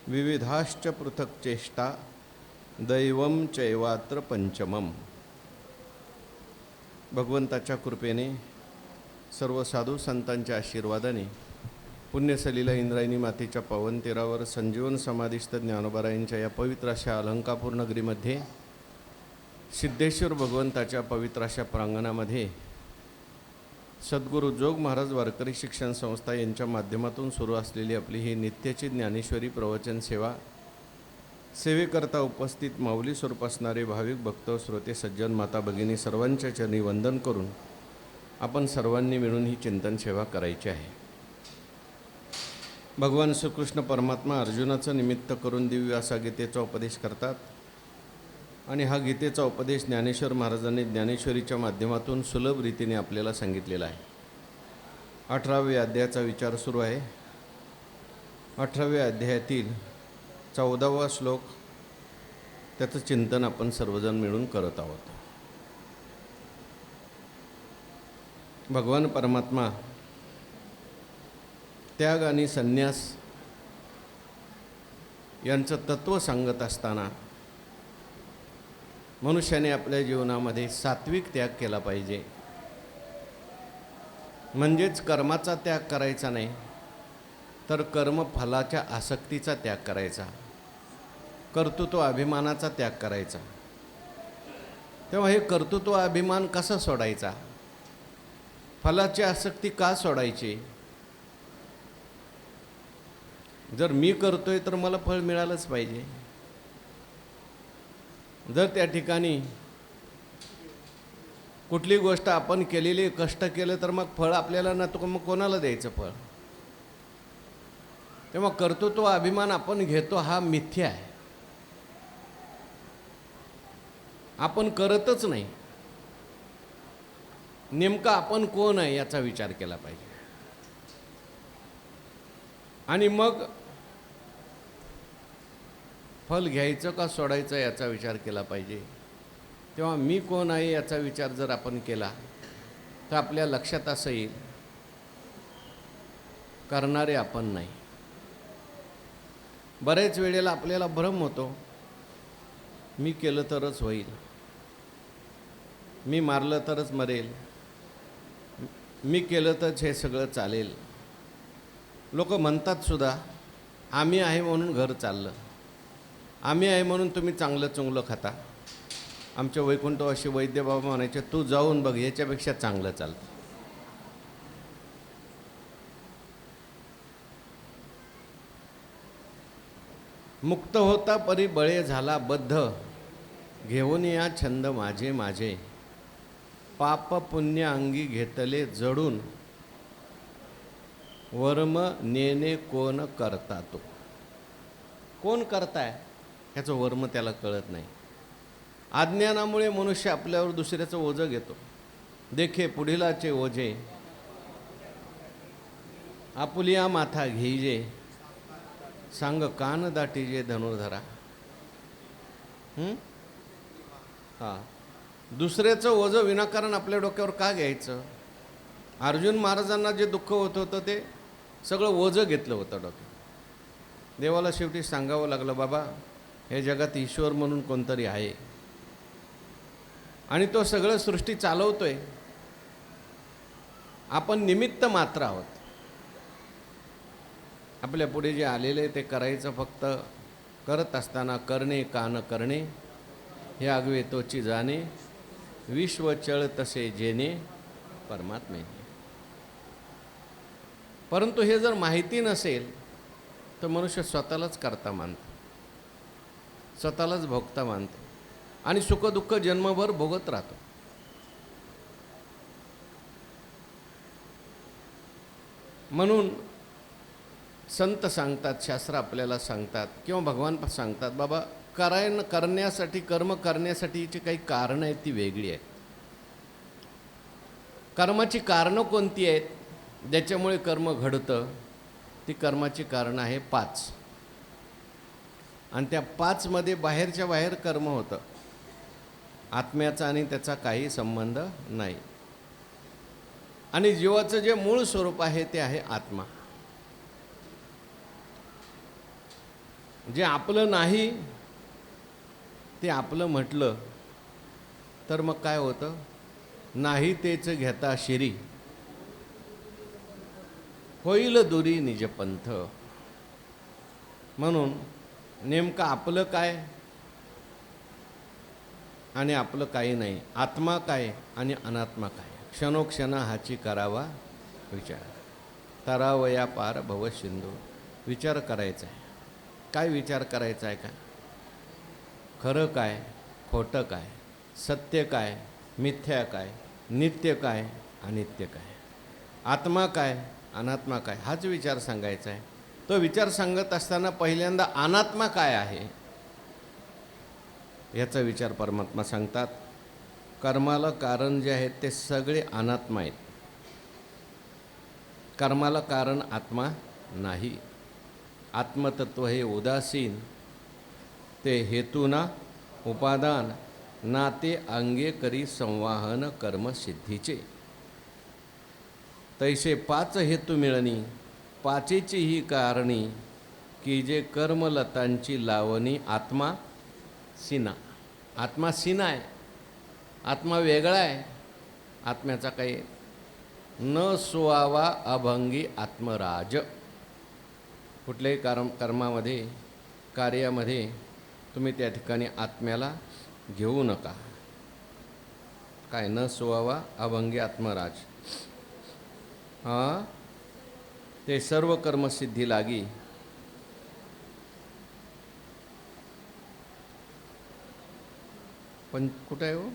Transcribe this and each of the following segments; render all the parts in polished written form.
विविधाश्च पृथक् चेष्टा दैवं चैवात्र पंचमम. भगवंताच्या कृपेने सर्व साधू संतांच्या आशीर्वादाने पुण्यसलीला इंद्रायणी मातेच्या पावन तीरावर संजीवन समाधिस्थ ज्ञानोबारायांच्या या पवित्र अशा अलंकापूर नगरीमध्ये सिद्धेश्वर भगवंताच्या पवित्र अशा प्रांगणामध्ये सद्गुरू जोग महाराज वारकरी शिक्षण संस्था यांच्या माध्यमातून सुरू असलेली आपली ही नित्याची ज्ञानेश्वरी प्रवचन सेवा सेवेकरता उपस्थित माऊली स्वरूप असणारे भाविक भक्त श्रोते सज्जन माता भगिनी सर्वांच्या चरणी वंदन करून आपण सर्वांनी मिळून ही चिंतन सेवा करायची आहे. भगवान श्रीकृष्ण परमात्मा अर्जुनाचं निमित्त करून दिव्य असा गीतेचा उपदेश करतात आणि हा गीतेचा उपदेश ज्ञानेश्वर महाराजांनी ज्ञानेश्वरीच्या माध्यमातून सुलभ रीतीने आपल्याला सांगितलेला आहे. 18व्या अध्यायाचा विचार सुरू आहे. 18व्या अध्यायातील 14वा श्लोक त्याचं चिंतन आपण सर्वजण मिळून करत आहोत. भगवान परमात्मा त्याग आणि संन्यास यांचं तत्त्व सांगत असताना मनुष्याने आपल्या जीवनामध्ये सात्विक त्याग केला पाहिजे. म्हणजेच कर्माचा त्याग करायचा नाही, तर कर्मफलाच्या आसक्तीचा त्याग करायचा, कर्तृत्व अभिमानाचा त्याग करायचा. तेव्हा हे कर्तृत्व अभिमान कसा सोडायचा? फलाची आसक्ती का सोडायची? जर मी करतोय तर मला फळ मिळालंच पाहिजे. जर त्या ठिकाणी कुठली गोष्ट आपण केलेली कष्ट केलं तर मग फळ आपल्याला नको, मग कोणाला द्यायचं फळ? तेव्हा कर्तृत्व अभिमान आपण घेतो हा मिथ्या आहे. आपण करतच नाही. नेमका आपण कोण आहे याचा विचार केला पाहिजे आणि मग फल घ्यायचं का सोडायचं याचा विचार केला पाहिजे. तेव्हा मी कोण आहे याचा विचार जर आपण केला तर आपल्या लक्षात असं येईल, करणारे आपण नाही. बरेच वेळेला आपल्याला भ्रम होतो, मी केलं तरच होईल, मी मारलं तरच मरेल, मी केलं तरच हे सगळं चालेल. लोक म्हणतात सुद्धा, आम्ही आहे म्हणून घर चाललं, आम्ही आहे म्हणून तुम्ही चांगलं चुंगलं खाता. आमच्या वैकुंठवासी वैद्य बाबा म्हणायचे, तू जाऊन बघ, याच्यापेक्षा चांगलं चालतं. मुक्त होता परी बळे झाला बद्ध, घेऊन या छंद माझे माझे, पाप पुण्य अंगी घेतले जडून, वर्म नेने कोण करता तो. कोण करताय ह्याचं वर्म त्याला कळत नाही. अज्ञानामुळे मनुष्य आपल्यावर दुसऱ्याचं ओझं घेतो. देखे पुढीलाचे ओझे आपुलिया माथा घेईजे, सांग कान दाटीजे धनुर्धरा. हां, दुसऱ्याचं ओझं विनाकारण आपल्या डोक्यावर का घ्यायचं? अर्जुन महाराजांना जे दुःख होत होतं ते सगळं ओझं घेतलं होतं डोक्यात. देवाला शेवटी सांगावं लागलं, बाबा हे जगात ईश्वर म्हणून कोणतरी आहे आणि तो सगळं सृष्टी चालवतोय, आपण निमित्त मात्र आहोत. आपल्या पुढे जे आलेले ते करायचं, फक्त करत असताना करणे का न करणे हे आगवे तोची जाणे, विश्व चळ तसे जेणे परमात्म्याने. परंतु हे जर माहिती नसेल तर मनुष्य स्वतःलाच करता मानतो, स्वतःलाच भोगता मानतो आणि सुखदुःख जन्मभर भोगत राहतो. म्हणून संत सांगतात, शास्त्र आपल्याला सांगतात किंवा भगवान सांगतात, बाबा करण्यासाठी, कर्म करण्यासाठीची काही कारणं आहेत ती वेगळी आहेत. कर्माची कारणं कोणती आहेत ज्याच्यामुळे कर्म घडतं? ती कर्माची कारणं आहे 5 आणि त्या 5 मध्ये बाहेरच्या बाहेर कर्म होतं, आत्म्याचा आणि त्याचा काही संबंध नाही. आणि जीवाचं जे मूळ स्वरूप आहे ते आहे आत्मा. जे आपलं नाही ते आपलं म्हटलं तर मग काय होतं? नाही तेच घेता शिरी, होईल दुरी निजपंथ. म्हणून नेमकं आपलं काय आणि आपलं काही नाही, आत्मा काय आणि अनात्मा काय, क्षणोक्षण हाची करावा विचार. तरावया पार भव सिंधू. विचार करायचा आहे. काय विचार करायचा आहे? का खरं काय, खोटं काय, सत्य काय, मिथ्या काय, नित्य काय, अनित्य काय, आत्मा काय, अनात्मा काय, हाच विचार सांगायचा आहे. तो विचार सांगत असताना पहिल्यांदा अनात्मा काय आहे याचा विचार परमात्मा सांगतात. कर्माला कारण जे आहेत ते सगळे अनात्मा आहेत. कर्माला कारण आत्मा नाही. आत्मतत्व हे उदासीन, ते हेतूना उपादान, नाते अंगे करी संवाहन कर्मसिद्धीचे. तैसे पाच हेतू मिळणी, पाचेची ही कारणी, की जे कर्मलतांची लावणी आत्मा सीना. आत्मा सीना आहे, आत्मा वेगळा आहे. आत्म्याचा काही न सुवावा अभंगी आत्मराज. कुठल्याही कर्मामध्ये, कार्यामध्ये तुम्ही त्या ठिकाणी आत्म्याला घेऊ नका. काय न सुवावा अभंगी आत्मराज. ते सर्व कर्मसिद्धी लागी. पण कुठं आहे हो?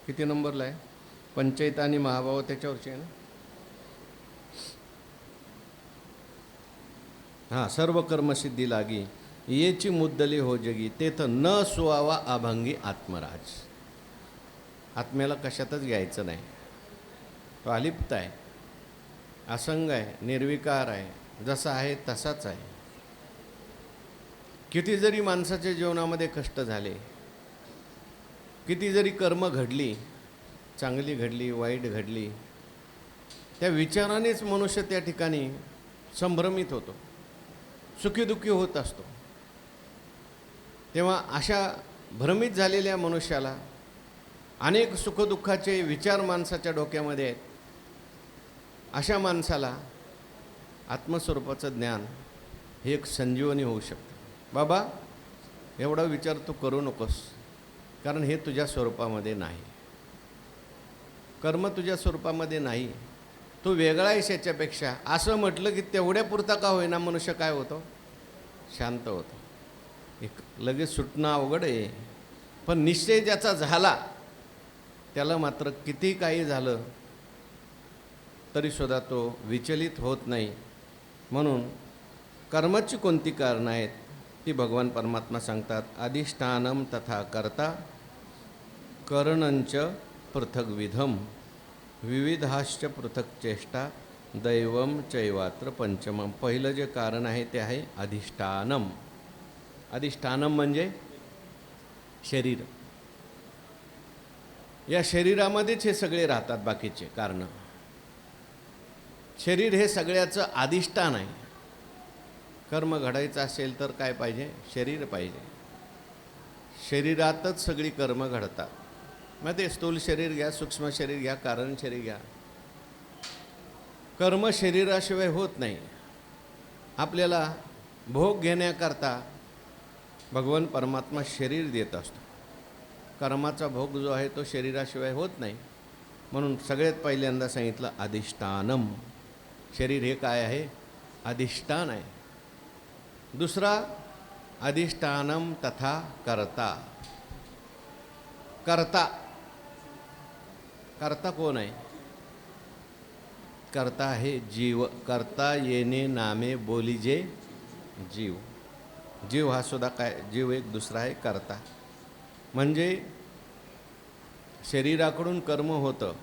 किती नंबरला आहे? पंचायत आणि महाभाव त्याच्यावरची आहे ना? हां, सर्व कर्मसिद्धी लागी येची मुद्दली हो जगी, तेथ न सुवावा अभंगी आत्मराज. आत्म्याला कशातच घ्यायचं नाही. तो अलिप्त आहे, असंग आहे, निर्विकार आहे, जसा आहे तसाच आहे. किती जरी माणसाच्या जीवनामध्ये कष्ट झाले, किती जरी कर्म घडली, चांगली घडली, वाईट घडली, त्या विचारानेच मनुष्य त्या ठिकाणी संभ्रमित होतो, सुखीदुःखी होत असतो. तेव्हा अशा भ्रमित झालेल्या मनुष्याला अनेक सुखदुःखाचे विचार माणसाच्या डोक्यामध्ये आहेत. अशा माणसाला आत्मस्वरूपाचं ज्ञान हे एक संजीवनी होऊ शकतं. बाबा, एवढा विचार तू करू नकोस, कारण हे तुझ्या स्वरूपामध्ये नाही. कर्म तुझ्या स्वरूपामध्ये नाही, तू वेगळा आहेस याच्यापेक्षा. असं म्हटलं की तेवढ्या पुरता का होईना मनुष्य काय होतो? शांत होतो. एक लगेच सुटणं अवघड आहे, पण निश्चय ज्याचा झाला त्याला मात्र किती काही झालं तरीसुद्धा तो विचलित होत नाही. म्हणून कर्माची कोणती कारणं आहेत ती भगवान परमात्मा सांगतात. अधिष्ठानम तथा कर्ता करणंच पृथग्विधम, विविधाश्च पृथक चेष्टा, दैवम चैवात्र पंचमम. पहिलं जे कारण आहे ते आहे अधिष्ठानम. अधिष्ठानम म्हणजे शरीर. या शरीरामध्येच हे सगळे राहतात बाकीचे कारणं. शरीर हे सगळ्याचं अधिष्ठान आहे. कर्म घडायचं असेल तर काय पाहिजे? शरीर पाहिजे. शरीरातच सगळी कर्म घडतात. मग ते स्थूल शरीर घ्या, सूक्ष्म शरीर घ्या, कारण शरीर घ्या, कर्म शरीराशिवाय होत नाही. आपल्याला भोग घेण्याकरता भगवान परमात्मा शरीर देत असतो. कर्माचा भोग जो आहे तो शरीराशिवाय होत नाही. म्हणून सगळ्यात पहिल्यांदा सांगितलं अधिष्ठानम. शरीर हे काय आहे? अधिष्ठान आहे. दुसरा अधिष्ठानम तथा कर्ता. कर्ता, कर्ता कोण आहे? कर्ता आहे जीव. कर्ता येणे नामे बोलीजे जीव. जीव हा सुद्धा काय? जीव एक दुसरा आहे कर्ता. म्हणजे शरीराकडून कर्म होतं,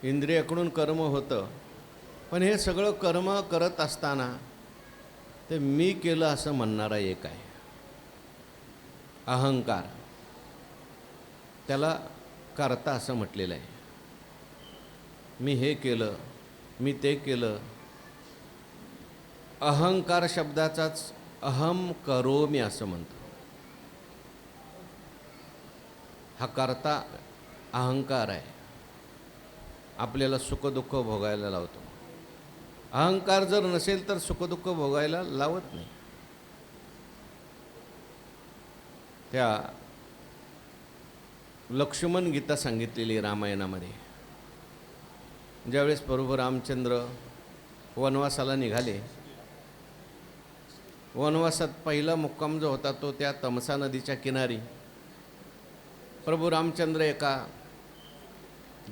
इंद्रियाकडून कर्म होतं, पण हे सगळं कर्म करत असताना ते मी केलं असं म्हणणारा एक आहे, अहंकार. त्याला कर्ता असं म्हटलेलं आहे. मी हे केलं, मी ते केलं. अहंकार शब्दाचाच अहम करोमी असं म्हणतो. हा करता अहंकार आहे, आपल्याला सुखदुःख भोगायला लावतो. अहंकार जर नसेल तर सुखदुःख भोगायला लावत नाही. त्या लक्ष्मण गीता सांगितलेली रामायणामध्ये, ज्यावेळेस प्रभू रामचंद्र वनवासाला निघाले, वनवासात पहिला मुक्काम जो होता तो त्या तमसा नदीच्या किनारी. प्रभू रामचंद्र एका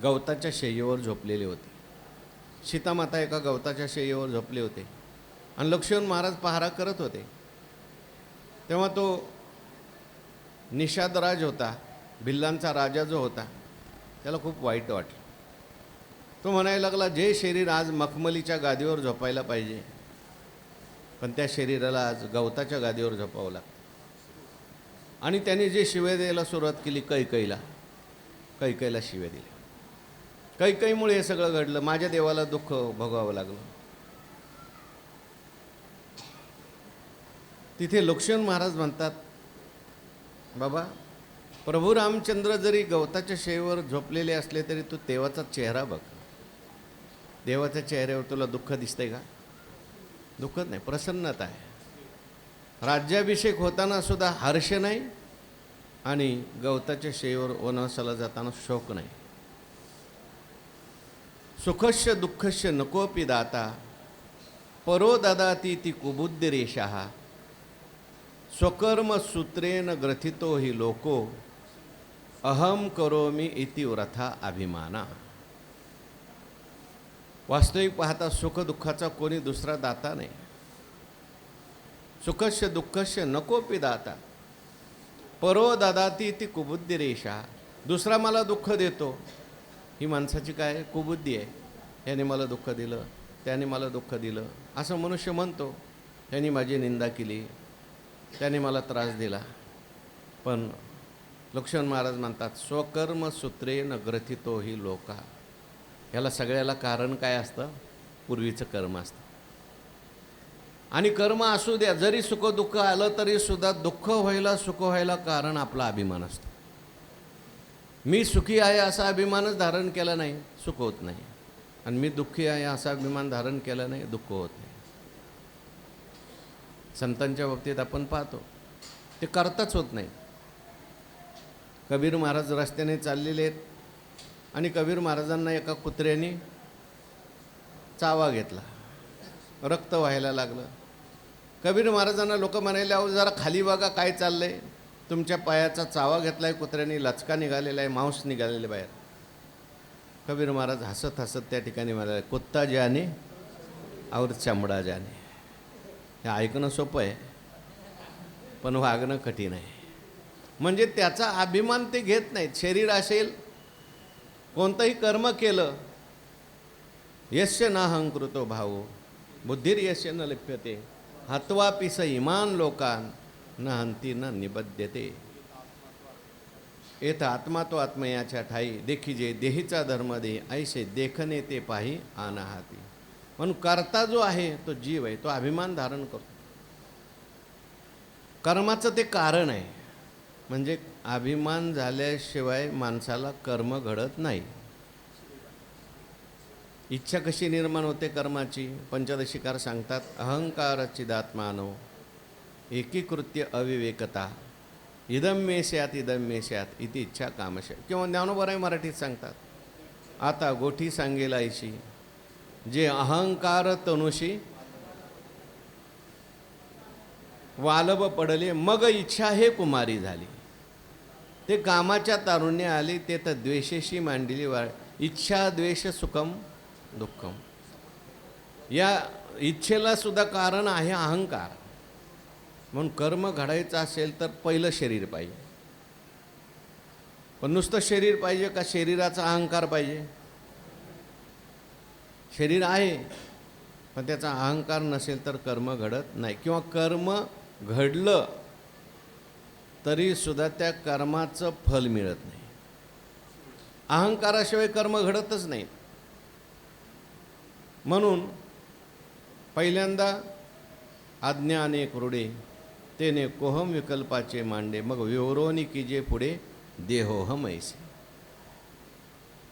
गवताच्या शय्येवर झोपलेले होते. सीतामाता एका गवताच्या शय्येवर झोपले होते आणि लक्ष्मण महाराज पहारा करत होते. तेव्हा तो निषादराज होता, भिल्लांचा राजा जो होता, त्याला खूप वाईट वाटलं. तो म्हणायला लागला, जे शरीर आज मखमलीच्या गादीवर झोपायला पाहिजे, पण त्या शरीराला आज गवताच्या गादीवर झोपावं लागतं. आणि त्याने जे शिव्या द्यायला सुरुवात केली कैकेयीला शिव्या दिल्या. कैकेयीमुळे हे सगळं घडलं, माझ्या देवाला दुःख भोगावं लागलं. तिथे लक्ष्मण महाराज म्हणतात, बाबा, प्रभू रामचंद्र जरी गवताच्या शय्येवर झोपलेले असले तरी तू देवाचा चेहरा बघ. देवाच्या चेहऱ्यावर तुला दुःख दिसतंय का? दुःख नाही, प्रसन्नता आहे. राज्याभिषेक होताना सुद्धा हर्ष नाही आणि गवताच्या शय्येवर वनवासाला जाताना शोक नाही. सुखस्य दुःखस्य नकोपि दाता परो ददाति ती कुबुद्धिरेषः स्वकर्म सूत्रेण ग्रथितो हि लोको अहम करोमी इति व्रथा अभिमाना. वास्तविक पाहता सुखदुःखाचा कोणी दुसरा दाता नाही. सुखस्य दुःखस्य नकोपि दाता परो ददाति ती कुबुद्धिरेषा. दुसरा मला दुःख देतो, ही माणसाची काय कुबुद्धी आहे. याने मला दुःख दिलं, त्याने मला दुःख दिलं असं मनुष्य म्हणतो. त्याने माझी निंदा केली, त्याने मला त्रास दिला. पण लक्ष्मण महाराज म्हणतात, स्वकर्म सूत्रेण ग्रथितो हि लोका. याला सगळ्याला कारण काय असतं? पूर्वीचं कर्म असतं. आणि कर्म असू द्या, जरी सुखदुःख आलं तरी सुद्धा दुःख व्हायला सुख व्हायला कारण आपला अभिमान असतो. मी सुखी आहे असा अभिमानच धारण केला नाही, सुख होत नाही. आणि मी दुःखी आहे असा अभिमान धारण केला नाही, दुःख होत नाही. संतांच्या बाबतीत आपण पाहतो, ते करताच होत नाही. कबीर महाराज रस्त्याने चाललेले आहेत आणि कबीर महाराजांना एका कुत्र्याने चावा घेतला, रक्त व्हायला लागलं. कबीर महाराजांना लोक म्हणायला, अहो जरा खाली बघा काय चाललंय, तुमच्या पायाचा चावा घेतलाय कुत्र्याने, लचका निघालेला आहे, मांस निघालेले बाहेर. कबीर महाराज हसत हसत त्या ठिकाणी म्हणाले, कुत्ता जाने और चमडा जाने. हे ऐकणं सोपं आहे, पण वागणं कठीण आहे. म्हणजे त्याचा अभिमान ते घेत नाहीत. शरीर असेल, कोणतंही कर्म केलं, यस्य नाहंकृतो भावो बुद्धिर यस्य न लिप्यते हत्वापि स इमान लोकान न हंती न निबध्यते. येथ आत्मा तो आत्मयाच्या ठाई देखीजे देहीचा धर्म दे ऐसे देखणे ते पाही अनाहाती. म्हणून कर्ता जो आहे तो जीव आहे, तो अभिमान धारण करतो. कर्माचं ते कारण आहे. म्हणजे अभिमान झाल्याशिवाय माणसाला कर्म घडत नाही. इच्छा कशी निर्माण होते कर्माची? पंचदशीकार सांगतात, अहंकार चिदात्मानो एकीकृत्य अविवेकता इदम मे स्यात इति इच्छा कामश. किंवा ज्ञानोबराय मराठीत सांगतात, आता गोठी सांगेल ऐशी जे अहंकार तनुशी वालभ पडले मग इच्छा हे कुमारी झाली. ते कामाच्या तारुण्य आली ते तर द्वेषेशी मांडली वाळ. इच्छा द्वेष सुखम दुःखम. या इच्छेला सुद्धा कारण आहे अहंकार. म्हणून कर्म घडायचं असेल तर पहिलं शरीर पाहिजे. पण नुसतं शरीर पाहिजे का शरीराचा अहंकार पाहिजे? शरीर आहे पण त्याचा अहंकार नसेल तर कर्म घडत नाही. किंवा कर्म घडलं तरी सुद्धा त्या कर्माचं फल मिळत नाही. अहंकाराशिवाय कर्म घडतच नाहीत. म्हणून पहिल्यांदा आज्ञा अनेक रूढे तेने कोहम विकल्पाचे मांडे मग विवरोनी कीजे पुढे देहोहम ऐसे.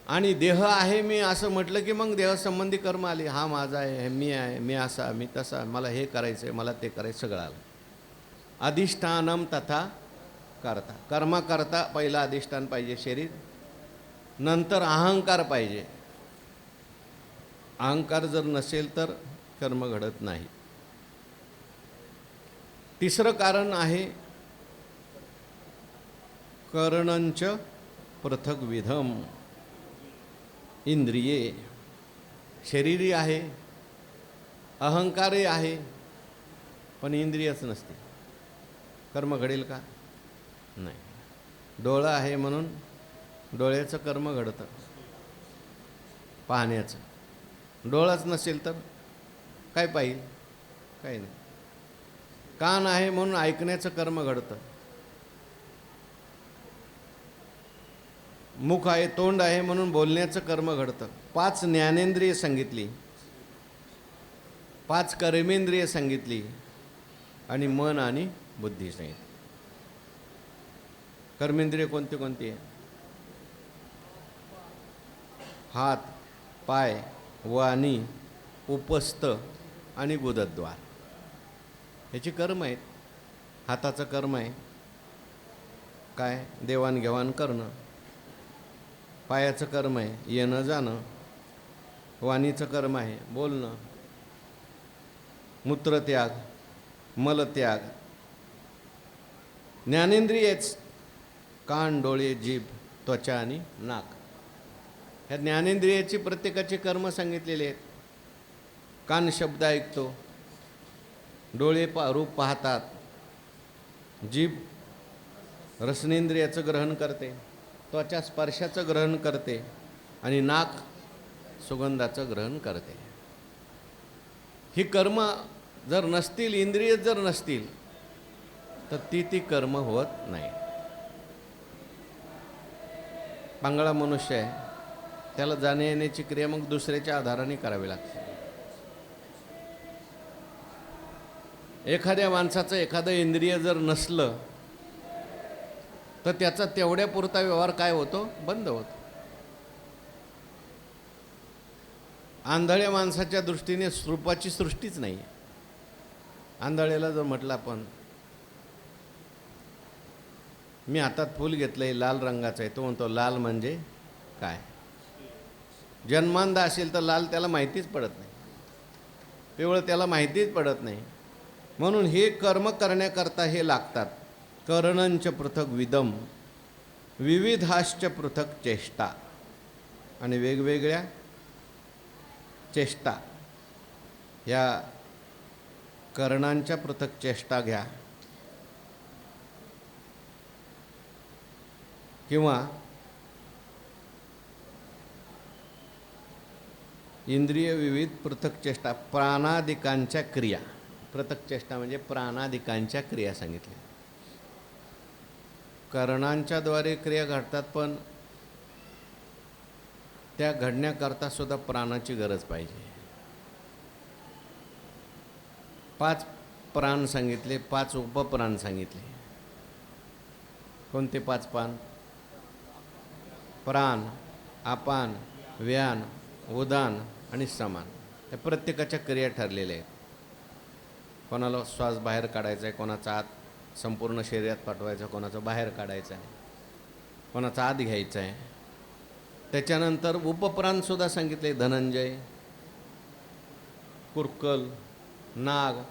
आणि देह आहे मी असं म्हटलं की मग देहसंबंधी कर्म आली. हा माझा आहे, मी असा, मी तसा, मला हे करायचं आहे, मला ते करायचं, सगळं आलं. अधिष्ठानम तथा करता. कर्माकरता पहिला अधिष्ठान पाहिजे शरीर, नंतर अहंकार पाहिजे. अहंकार जर नसेल तर कर्म घडत नाही. तिसरं कारण आहे करणंच पृथक विधम. इंद्रिये, शरीरही आहे, अहंकारही आहे, पण इंद्रियच नसते, कर्म घडेल का? नाही. डोळा आहे म्हणून डोळ्याचं कर्म घडतं, पाहण्याचं. डोळाच नसेल तर काय पाहिल? काही नाही. कान आहे म्हणून ऐकण्याचं कर्म घडतं. मुख आहे, तोंड आहे म्हणून बोलण्याचं कर्म घडतं. 5 ज्ञानेंद्रिय सांगितली, 5 कर्मेंद्रिय सांगितली आणि मन आणि बुद्धी सांगितली. कर्मेंद्रिय कोणती कोणती आहे? हात, पाय, वाणी, उपस्थ आणि गुदद्वार. ह्याची कर्म आहेत. हाताचं कर्म आहे काय? देवाणघेवाण करणं. पायाचं कर्म आहे येणं जाणं. वाणीचं कर्म आहे बोलणं. मूत्रत्याग, मलत्याग. ज्ञानेंद्रियच कान, डोळे, जीभ, त्वचा आणि नाक. ह्या ज्ञानेंद्रियाची प्रत्येकाची कर्म सांगितलेली आहेत. कान शब्द ऐकतो, डोळे रूप पाहतात, जीभ रसनेंद्रियाचं ग्रहण करते, त्वचा स्पर्शाचं ग्रहण करते आणि नाक सुगंधाचं ग्रहण करते. ही कर्म जर नसतील, इंद्रिय जर नसतील तर ती कर्म होत नाही. पांगळा मनुष्य आहे, त्याला जाण्या येण्याची क्रिया मग दुसऱ्याच्या आधाराने करावी लागते. एखाद्या माणसाचं एखादं इंद्रिय जर नसलं तर त्याचा तेवढ्या पुरता व्यवहार काय होतो? बंद होतो. आंधळ्या माणसाच्या दृष्टीने रूपाची सृष्टीच नाही. आंधळ्याला जर म्हटलं आपण मी हातात फूल घेतलंय लाल रंगाचं आहे, तो म्हणतो लाल म्हणजे काय? जन्मांध असेल तर लाल त्याला माहितीच पडत नाही, पिवळं त्याला माहितीच पडत नाही. म्हणून हे कर्म करण्याकरता हे लागतात. करणंच पृथक विदम विविधाश्च पृथक चेष्टा. आणि वेगवेगळ्या चेष्टा, या करणांच्या पृथक चेष्टा घ्या किंवा इंद्रिय विविध पृथक चेष्टा. प्राणादिकांच्या क्रिया. पृथक चेष्टा म्हणजे प्राणादिकांच्या क्रिया सांगितल्या. करणांच्याद्वारे क्रिया घडतात, पण त्या घडण्याकरता सुद्धा प्राणाची गरज पाहिजे. 5 प्राण सांगितले, 5 उपप्राण सांगितले. कोणते 5 प्राण? प्राण, अपान, व्यान, उदान आणि समान. त्या प्रत्येकाच्या क्रिया ठरलेल्या आहेत. कोणाला श्वास बाहेर काढायचा आहे, कोणाचा आत संपूर्ण शरीरात पाठवायचा, कोणाचं बाहेर काढायचं आहे, कोणाचा आत घ्यायचा आहे. त्याच्यानंतर उपप्राणसुद्धा सांगितले. धनंजय, कुर्कल, नाग,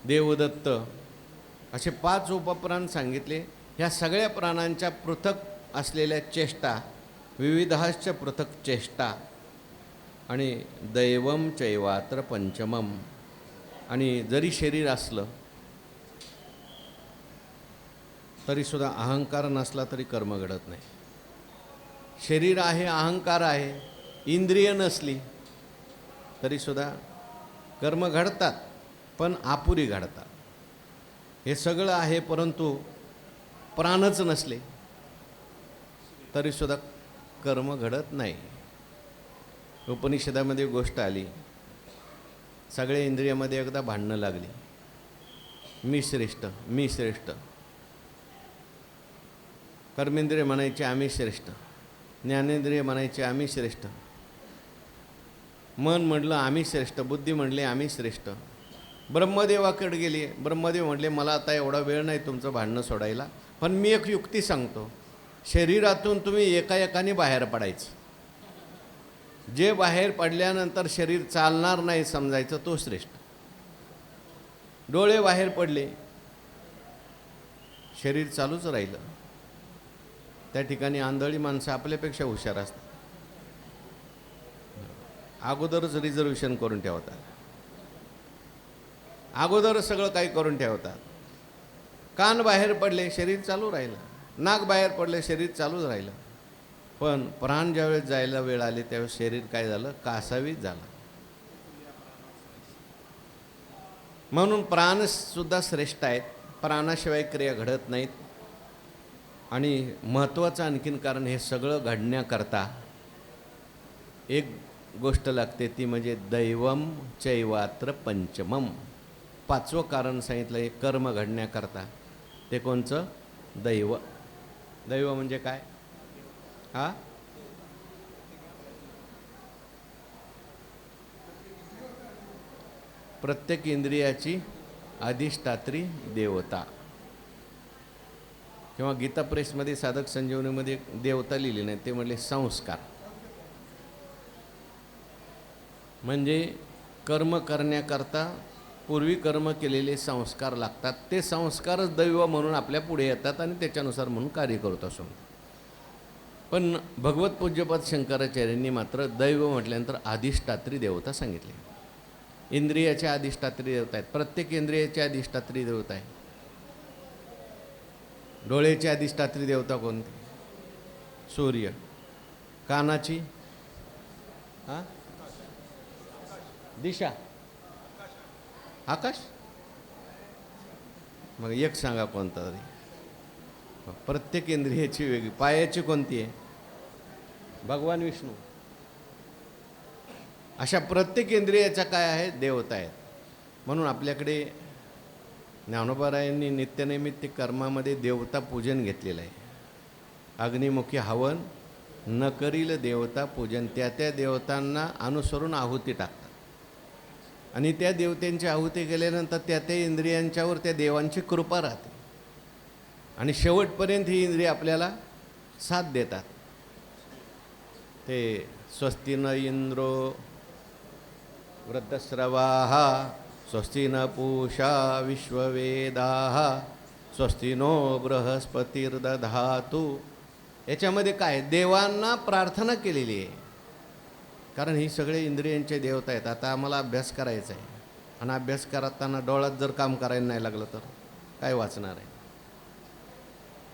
देवदत्त असे 5 उपप्राण सांगितले. ह्या सगळ्या प्राणांच्या पृथक असलेल्या चेष्टा, विविधाश्च पृथक चेष्टा आणि दैवम चैवात्र पंचमम. आणि जरी शरीर असलं तरीसुद्धा अहंकार नसला तरी कर्म घडत नाही. शरीर आहे, अहंकार आहे, इंद्रिय नसली तरीसुद्धा कर्म घडतात, पण अपुरी घडतात. हे सगळं आहे, परंतु प्राणच नसले तरीसुद्धा कर्म घडत नाही. उपनिषदामध्ये गोष्ट आली, सगळ्या इंद्रियामध्ये एकदा भांडणं लागली, मी श्रेष्ठ, मी श्रेष्ठ. कर्मेंद्रिय म्हणायचे आम्ही श्रेष्ठ, ज्ञानेंद्रिय म्हणायचे आम्ही श्रेष्ठ, मन म्हटलं आम्ही श्रेष्ठ, बुद्धी म्हटली आम्ही श्रेष्ठ. ब्रह्मदेवाकडे गेली, ब्रह्मदेव म्हटले मला आता एवढा वेळ नाही तुमचं भांडणं सोडायला, पण मी एक युक्ती सांगतो, शरीरातून तुम्ही एका एकाने बाहेर पडायचं. जे बाहेर पडल्यानंतर शरीर चालणार नाही समजायचं तो श्रेष्ठ. डोळे बाहेर पडले, शरीर चालूच राहिलं, त्या ठिकाणी आंधळी माणसं आपल्यापेक्षा हुशार असतात. अगोदरच रिझर्वेशन करून ठेवतात, अगोदरच सगळं काही करून ठेवतात. कान बाहेर पडले, शरीर चालू राहिलं, नाक बाहेर पडले, शरीर चालूच राहिलं. पण प्राण ज्यावेळेस जायला वेळ आली त्यावेळेस शरीर काय झालं, कासावीस झालं. म्हणून प्राणसुद्धा श्रेष्ठ आहेत, प्राणाशिवाय क्रिया घडत नाहीत. आणि महत्त्वाचं आणखीन कारण हे सगळं घडण्याकरता एक गोष्ट लागते, ती म्हणजे दैवम चैवात्र पंचमम. पाचवं कारण सांगितलं आहे कर्म घडण्याकरता, ते कोणचं, दैव. दैव म्हणजे काय, हा प्रत्येक इंद्रियाची अधिष्ठात्री देवता. किंवा गीता प्रेसमध्ये साधक संजीवनीमध्ये देवता लिहिली नाही, ते म्हणले संस्कार. म्हणजे कर्म करण्याकरता पूर्वी कर्म केलेले संस्कार लागतात, ते संस्कारच दैव म्हणून आपल्या पुढे येतात आणि त्याच्यानुसार म्हणून कार्य करत असो. पण भगवत पूज्यपाद शंकराचार्यांनी मात्र दैव म्हटल्यानंतर अधिष्ठात्री देवता सांगितली. इंद्रियाच्या अधिष्ठात्री देवता आहेत, प्रत्येक इंद्रियाच्या अधिष्ठात्री देवता आहे. डोळ्याची अधिष्ठात्री देवता कोणती, सूर्य. कानाची दिशा, आकाश. मग एक सांगा कोणता तरी. प्रत्येक इंद्रियाची वेगळी. पायाची कोणती आहे, भगवान विष्णू. अशा प्रत्येक इंद्रियाच्या काय आहे, देवता आहेत. म्हणून आपल्याकडे ज्ञानोबारायांनी नित्यनैमित्तिक कर्मामध्ये देवता पूजन घेतलेलं आहे. अग्निमुखी हवन न करील देवता पूजन. त्या त्या देवतांना अनुसरून आहुती टाकतात आणि त्या देवतांची आहुती केल्यानंतर त्या त्या इंद्रियांच्यावर त्या देवांची कृपा राहते आणि शेवटपर्यंत ही इंद्रिय आपल्याला साथ देतात. ते स्वस्ति न इंद्रो वृद्धश्रवाः स्वस्ति न पूषा विश्ववेदाः स्वस्ति नो बृहस्पतिर्दधातु. याच्यामध्ये काय, देवांना प्रार्थना केलेली आहे. कारण ही सगळे इंद्रियांचे देवता आहेत. आता आम्हाला अभ्यास करायचा आहे आणि अभ्यास करताना डोळ्यात जर काम करायला नाही लागलं तर काय वाचणार आहे,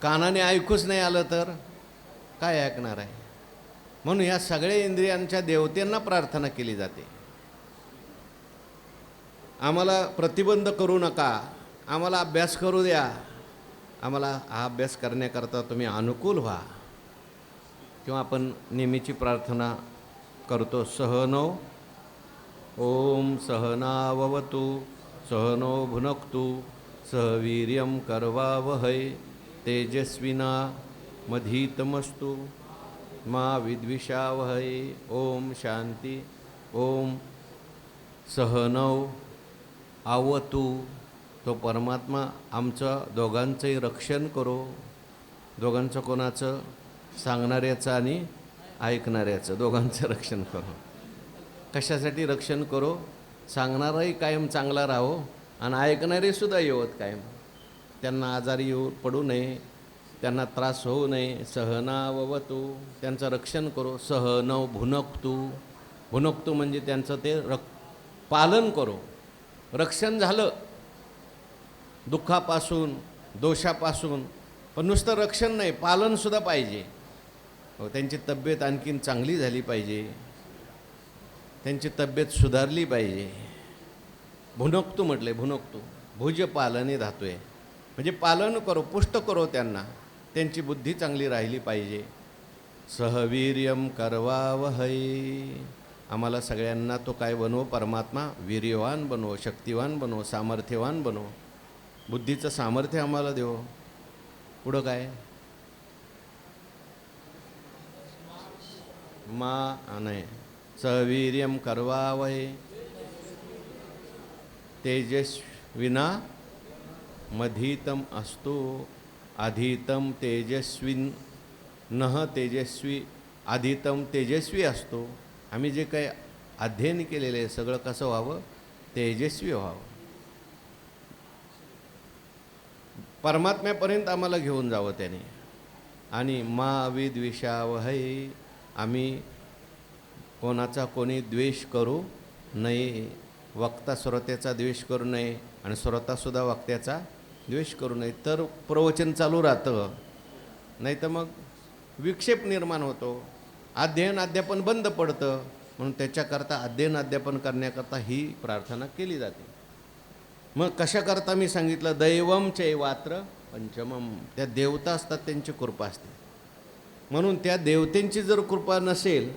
कानाने ऐकूच नाही आलं तर काय ऐकणार आहे. म्हणून या सगळ्या इंद्रियांच्या देवतेंना प्रार्थना केली जाते. आम्हाला प्रतिबंध करू नका, आम्हाला अभ्यास करू द्या, आम्हाला हा अभ्यास करण्याकरता तुम्ही अनुकूल व्हा. किंवा आपण नेहमीची प्रार्थना करतो, सहनो ओम सहनाववतु सहनो भुनक्तु सह वीर्यं करवावहै तेजस्विना मधीतमस्तु मा विद्विषावहै. ओम शांती. ओम सहनव आवतू. तो परमात्मा आमचं दोघांचंही रक्षण करो. दोघांचं कोणाचं, सांगणाऱ्याचं आणि ऐकणाऱ्याचं, दोघांचं रक्षण करो. कशासाठी रक्षण करो, सांगणाराही कायम चांगला राहो आणि ऐकणारे सुद्धा येवत कायम, त्यांना आजारी येऊ पडू नये, त्यांना त्रास होऊ नये. सहनाववतु, त्यांचं रक्षण करो. सहनव भुनक्तु. भुनक्तु म्हणजे त्यांचं ते पालन करो. रक्षण झालं दुःखापासून, दोषापासून, पण नुसतं रक्षण नाही, पालनसुद्धा पाहिजे. त्यांची तब्येत आणखीन चांगली झाली पाहिजे, त्यांची तब्येत सुधारली पाहिजे. भुनक्तू म्हटले, भुनक्तू भुज पालने धातू आहे, म्हणजे पालन करो, पुष्ट करो त्यांना, त्यांची बुद्धी चांगली राहिली पाहिजे. सहवीर्यम करवावहै. आम्हाला सगळ्यांना तो काय बनवो, परमात्मा वीर्यवान बनवो, शक्तिवान बनवो, सामर्थ्यवान बनवो, बुद्धीचं सामर्थ्य आम्हाला देव. पुढं काय, मा नाही, सवीर्यम करवावहे तेजस्विना मधीतम असतो. आधीतम तेजस्विन नह तेजस्वी, आधीतम तेजस्वी असतो. आम्ही जे काही अध्ययन केलेलं आहे सगळं कसं व्हावं, तेजस्वी व्हावं, परमात्म्यापर्यंत आम्हाला घेऊन जावं त्याने. आणि मा विद्विषावहै, आम्ही कोणाचा कोणी द्वेष करू नये. वक्ता श्रोत्याचा द्वेष करू नये आणि श्रोतासुद्धा वक्त्याचा द्वेष करू नये, तर प्रवचन चालू राहतं. नाही तर मग विक्षेप निर्माण होतो, अध्ययन अध्यापन बंद पडतं. म्हणून त्याच्याकरता अध्ययन अध्यापन करण्याकरता ही प्रार्थना केली जाते. मग कशाकरता मी सांगितलं, दैवम चैवात्र पंचमम, त्या देवता असतात त्यांची कृपा असते. म्हणून त्या देवतेंची जर कृपा नसेल,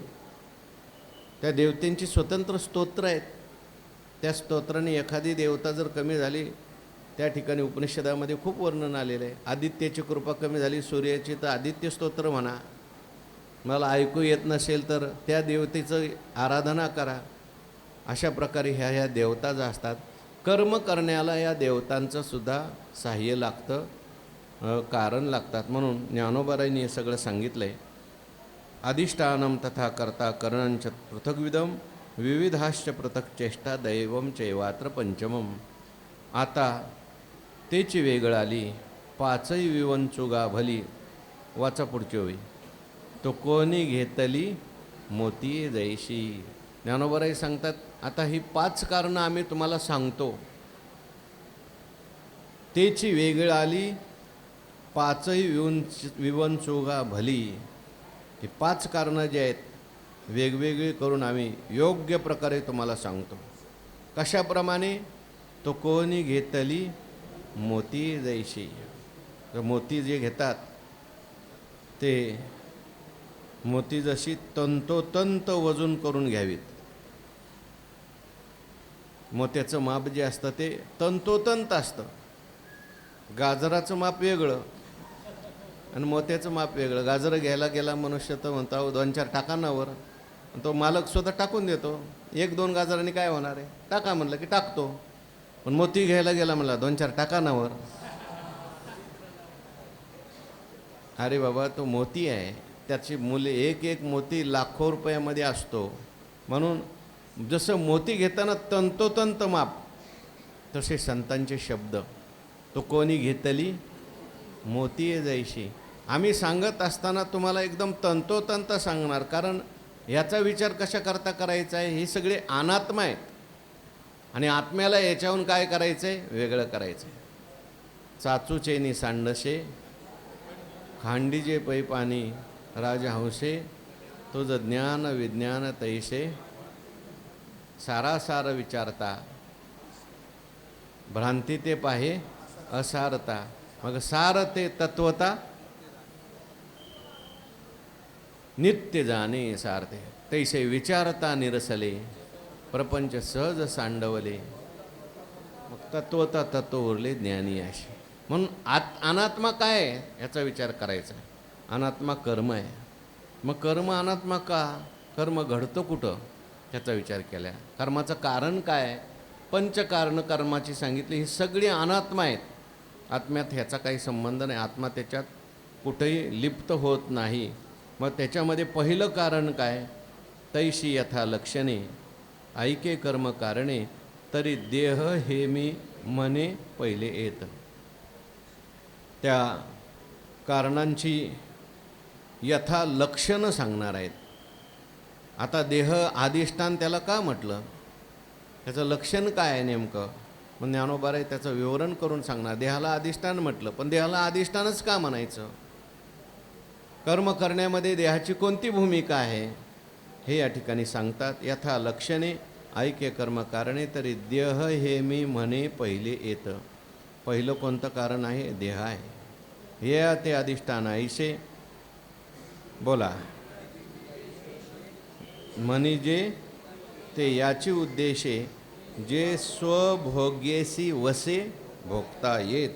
त्या देवतेंची स्वतंत्र स्तोत्र आहेत, त्या स्तोत्राने एखादी देवता जर कमी झाली, त्या ठिकाणी उपनिषदामध्ये खूप वर्णन आलेलं आहे. आदित्याची कृपा कमी झाली सूर्याची, तर आदित्य स्तोत्र म्हणा. मला ऐकू येत नसेल तर त्या देवतेचं आराधना करा. अशा प्रकारे ह्या देवता ज्या असतात, कर्म करण्याला या देवतांचं सुद्धा सहाय्य लागतं, कारण लागतात. म्हणून ज्ञानोबारायांनी हे सगळं सांगितलं आहे. अधिष्ठानम तथा कर्ता करणंच पृथग्विदम विविधाश्च पृथक चेष्टा दैवम चैवात्र पंचमम. आता तेची वेगळ आली, पाचही विवंचुगा भली. वाचा पुढची होई, तो कोणी घेतली मोती जैशी. ज्ञानोबाराई सांगतात, आता ही 5 कारणं आम्ही तुम्हाला सांगतो. तेची वेगळ आली, पाचही विवंचुगा भली. ही 5 कारणं जे आहेत वेगवेगळी करून आम्ही योग्य प्रकारे तुम्हाला सांगतो. कशाप्रमाणे, तो कोणी घेतली मोती जैशी. तर मोती जे घेतात ते मोती जशी तंतोतंत वजून करून घ्यावीत. मोत्याचं माप जे असतं ते तंतोतंत असतं. गाजराचं माप वेगळं आणि मोत्याचं माप वेगळं. गाजरं घ्यायला गेला मनुष्य तर म्हणतो 2-4 टाकांनावर, तो मालक स्वतः टाकून देतो. 1-2 गाजरांनी काय होणार आहे, टाका म्हणलं की टाकतो. पण मोती घ्यायला गेला म्हणला 2-4 टाकांनावर, अरे बाबा तो मोती आहे, त्याची मूल्य एक मोती लाखो रुपयामध्ये असतो. म्हणून जसं मोती घेताना तंतोतंत माप, तसे संतांचे शब्द, तो कोणी घेतली मोती जैशी. आम्ही सांगत असताना तुम्हाला एकदम तंतोतंत सांगणार, कारण याचा विचार कशाकरता करायचा आहे, हे सगळे अनात्मा आहेत आणि आत्म्याला याच्याहून काय करायचं आहे, वेगळं करायचं आहे. चाचूचेनी सांडसे खांडीजे पै पाणी राजहंसे, तुझ ज्ञान विज्ञान तैसे सारासार विचारता. भ्रांती ते पाहे असारता, मग सार ते तत्वता नित्य जाणे सारते. तैसे विचारता निरसले प्रपंच सहज सांडवले, मग तत्वता तत्व उरले ज्ञानी अशी. म्हणून अनात्मा काय आहे याचा विचार करायचा. अनात्मा कर्म आहे. मग कर्म अनात्मा का, कर्म घडतं कुठं त्याचा विचार केला. कर्माचं कारण काय, पंचकारण कर्माची सांगितली. ही सगळी अनात्मा आहेत. आत्म्यात ह्याचा काही संबंध नाही. आत्मा त्याच्यात कुठेही लिप्त होत नाही. मग त्याच्यामध्ये पहिलं कारण काय, तैशी यथा लक्षणे ऐके कर्म कारणे तरी देह हे मी मने पहिले येत. त्या कारणांची यथा लक्षणं सांगणार आहेत. आता देह अधिष्ठान त्याला का म्हटलं, त्याचं लक्षण काय आहे नेमकं, मग ज्ञानोबाराय त्याचं विवरण करून सांगणार. देहाला अधिष्ठान म्हटलं, पण देहाला अधिष्ठानच का म्हणायचं, कर्म करण्यामध्ये देहाची कोणती भूमिका आहे हे या ठिकाणी सांगतात. यथा लक्षणे ऐके कर्म कारणे तरी देह हे मी म्हणे पहिले येतं. पहिलं कोणतं कारण आहे, देह आहे. हे ते अधिष्ठान ऐसे बोला म्हणजे ते याची उद्देशे जे स्वभोग्येसी वसे भोगता येत.